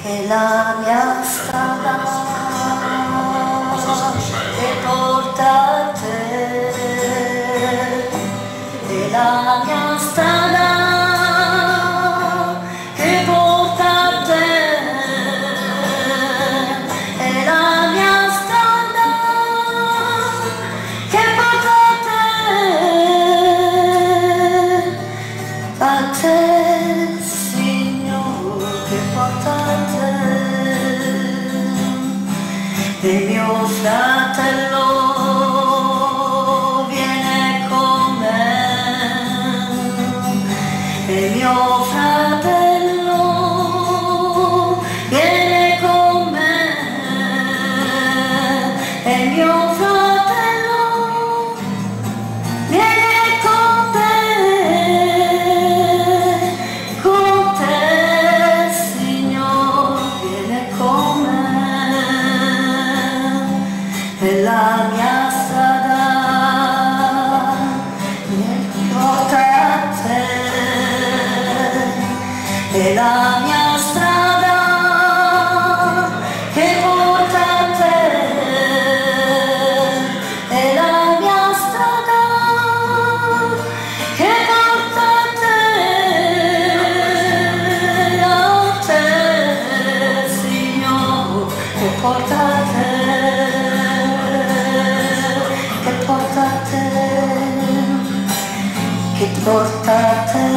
è la mia strada che porta a te, è la mia strada che porta a te, è la mia strada che porta a te, Signore, che porta a te. E mio fratello viene con me, e mio fratello viene con me, e mio fratello viene con te, Signore, viene con me. È la mia strada che porta a te, è la mia strada che porta a te, è la mia strada che porta a te, Signore, che porta a te. Che porta a te.